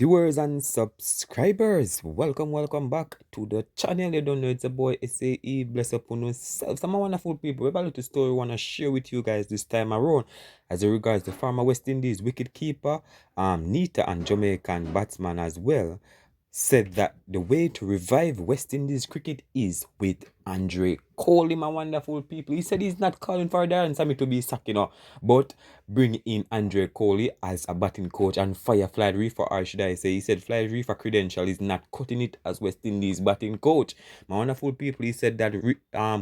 Viewers and subscribers, welcome back to the channel. You don't know it's a boy SAE. Bless upon yourself. Some wonderful people. We have a little story I want to share with you guys this time around. As it regards the former West Indies wicket keeper, Neita, and Jamaican batsman as well, said that the way to revive West Indies cricket is with Andre Coley, my wonderful people. He said he's not calling for Darren Sammy to be sacked, but bring in Andre Coley as a batting coach and fire Floyd Reefer, or should I say, he said Floyd Reefer credential is not cutting it as West Indies batting coach. My wonderful people, he said that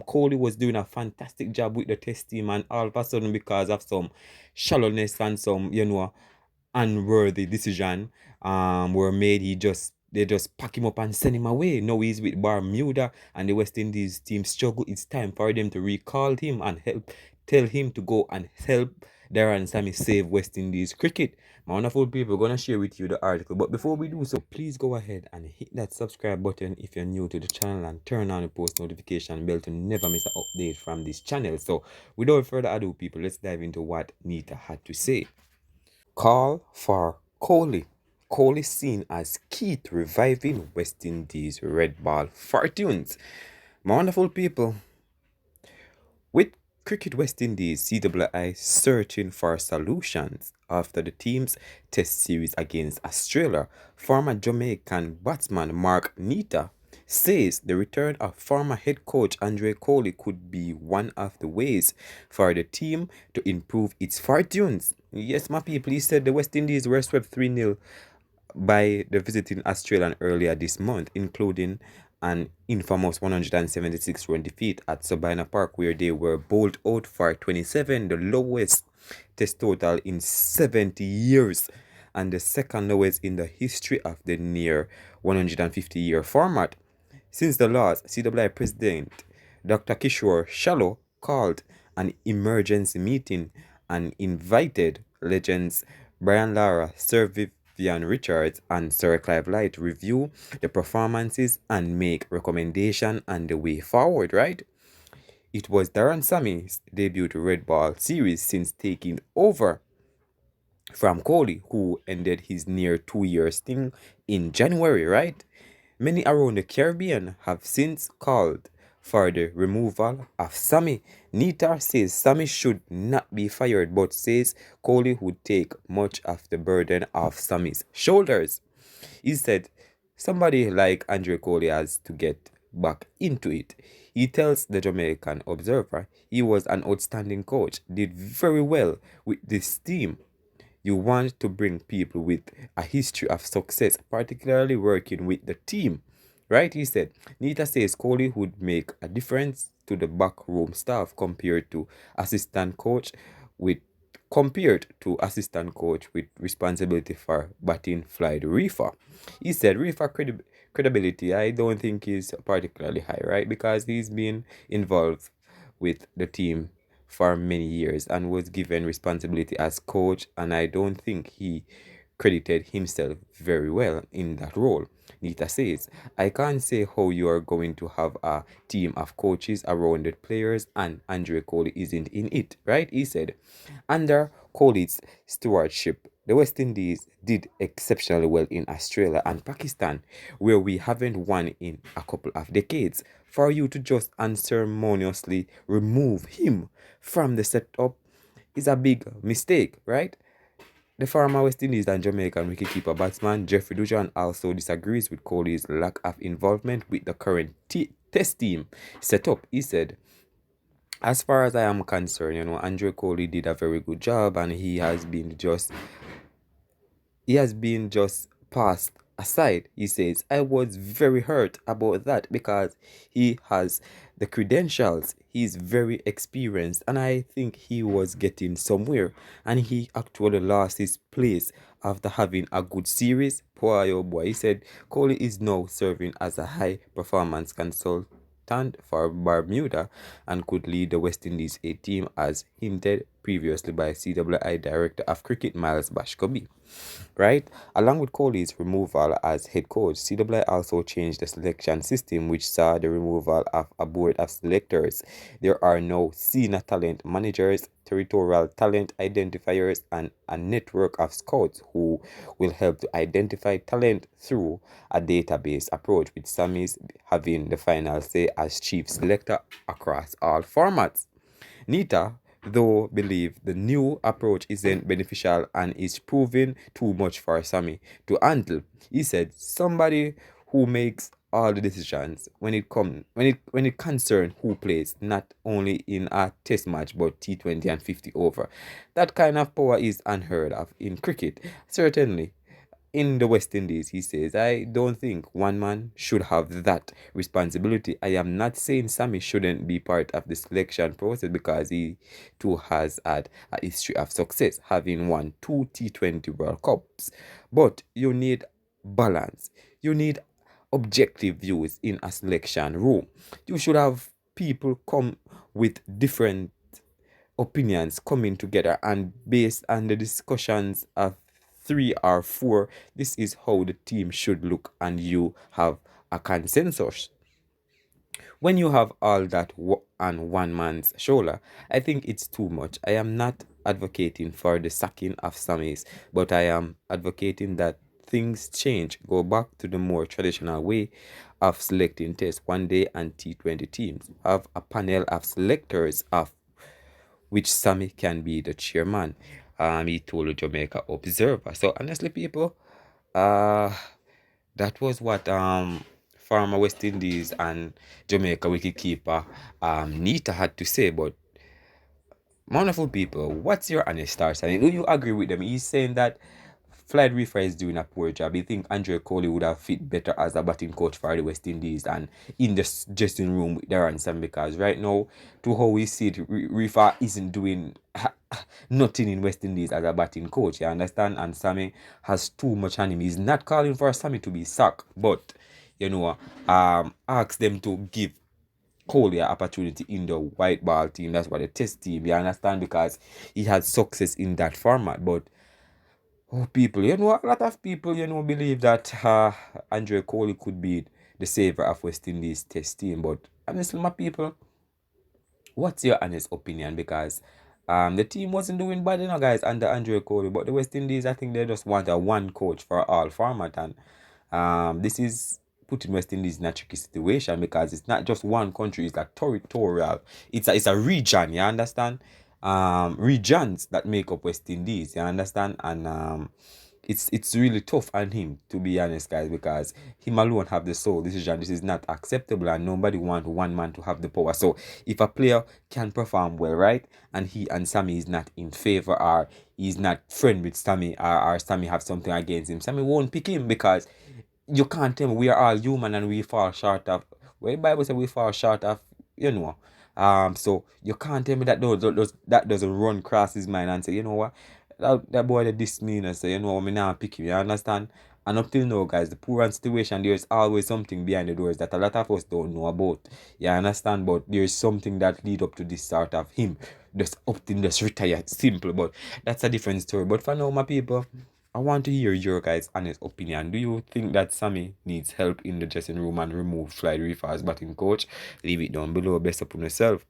Coley was doing a fantastic job with the test team, and all of a sudden, because of some shallowness and some, unworthy decision were made. They just pack him up and send him away. Now he's with Bermuda and the West Indies team struggle. It's time for them to recall him and tell him to go and help Darren and Sammy save West Indies cricket. My wonderful people, are gonna share with you the article. But before we do so, please go ahead and hit that subscribe button if you're new to the channel, and turn on the post notification bell to never miss an update from this channel. So without further ado, people, let's dive into what Neita had to say. Call for Coley. Coley seen as key to reviving West Indies red ball fortunes. My wonderful people, with Cricket West Indies CWI searching for solutions after the team's test series against Australia, former Jamaican batsman Mark Neita says the return of former head coach Andre Coley could be one of the ways for the team to improve its fortunes. Yes, my people, he said the West Indies were swept 3-0 by the visiting Australian earlier this month, including an infamous 176 run defeat at Sabina Park, where they were bowled out for 27, the lowest test total in 70 years, and the second lowest in the history of the near 150-year format. Since the loss, CWI President Dr. Kishore Shallow called an emergency meeting and invited legends Brian Lara, Sir Vivian Richards, and Sir Clive Light to review the performances and make recommendations on the way forward, right? It was Darren Sammy's debut red ball series since taking over from Coley, who ended his near 2-year stint in January, right? Many around the Caribbean have since called for the removal of Sammy. Neita says Sammy should not be fired, but says Coley would take much of the burden off Sammy's shoulders. He said somebody like Andre Coley has to get back into it. He tells the Jamaican Observer he was an outstanding coach, did very well with this team. You want to bring people with a history of success, particularly working with the team, right? He said. Neita says Coley would make a difference to the backroom staff with compared to assistant coach with responsibility for batting Floyd Reefer. He said Reefer credibility I don't think is particularly high, right? Because he's been involved with the team for many years and was given responsibility as coach, and I don't think he credited himself very well in that role. Nita says, I can't say how you are going to have a team of coaches around the players and Andre Coley isn't in it, right? He said, under Coley's stewardship, the West Indies did exceptionally well in Australia and Pakistan, where we haven't won in a couple of decades. For you to just unceremoniously remove him from the setup is a big mistake, right? The former West Indies and Jamaican wicketkeeper batsman Jeffrey Dujan also disagrees with Coley's lack of involvement with the current test team setup. He said, as far as I am concerned, Andre Coley did a very good job, and he has been just passed aside. He says, I was very hurt about that because he has the credentials. He's very experienced, and I think he was getting somewhere, and he actually lost his place after having a good series. Boy, oh boy. He said Coley is now serving as a high performance consultant for Bermuda and could lead the West Indies A team as hinted previously by CWI Director of Cricket Miles Bashkobi. Right? Along with Coley's removal as head coach, CWI also changed the selection system, which saw the removal of a board of selectors. There are now senior talent managers, territorial talent identifiers, and a network of scouts who will help to identify talent through a database approach, with Sammy's having the final say as chief selector across all formats. Neita, though, believe the new approach isn't beneficial and is proving too much for Sammy to handle. He said, "Somebody who makes all the decisions when it concerns who plays not only in a test match but T20 and 50 over. That kind of power is unheard of in cricket. Certainly, in the West Indies," he says, "I don't think one man should have that responsibility. I am not saying Sammy shouldn't be part of the selection process because he too has had a history of success, having won two T20 World Cups. But you need balance. You need objective views in a selection room. You should have people come with different opinions coming together, and based on the discussions of three or four, this is how the team should look, and you have a consensus. When you have all that on one man's shoulder, I think it's too much. I am not advocating for the sacking of Sammys, but I am advocating that things change, go back to the more traditional way of selecting test one day and T20 teams. Have a panel of selectors of which Sammy can be the chairman." He told the Jamaica Observer. So honestly, people, uh, that was what former West Indies and Jamaica wicketkeeper Neita had to say. But wonderful people, what's your honest thoughts? I mean, do you agree with them? He's saying that Floyd is doing a poor job. You think Andre Coley would have fit better as a batting coach for the West Indies and in the dressing room with Darren, Sam, because right now, to how we see it, Rifa isn't doing nothing in West Indies as a batting coach, you understand? And Sammy has too much on him. He's not calling for Sammy to be sacked, but ask them to give Coley an opportunity in the white ball team. That's what the test team, you understand? Because he had success in that format, but people, a lot of people, believe that Andre Coley could be the savior of West Indies test team. But honestly, my people, what's your honest opinion? Because the team wasn't doing bad, guys, under Andre Coley. But the West Indies, I think they just want a one coach for all format. And this is putting West Indies in a tricky situation because it's not just one country, it's like territorial. It's a region, you understand? Regions that make up West Indies, you understand? And it's really tough on him, to be honest, guys, because him alone have the sole decision. This is not acceptable, and nobody want one man to have the power. So if a player can perform well, right, and he and Sammy is not in favor, or he's not friend with Sammy, or Sammy have something against him, Sammy won't pick him, because you can't tell me we are all human and we fall short of, well, the Bible says we fall short of, so you can't tell me that that doesn't run across his mind and say, you know what, that boy that this mean, and say, you know what, me now pick him, you understand? And up till now, guys, the poor situation, there's always something behind the doors that a lot of us don't know about. You understand? But there's something that lead up to this sort of him just up to just retire. Simple, but that's a different story. But for now, my people, I want to hear your guys' honest opinion. Do you think that Sammy needs help in the dressing room and remove Floyd as batting coach? Leave it down below. Best up on yourself.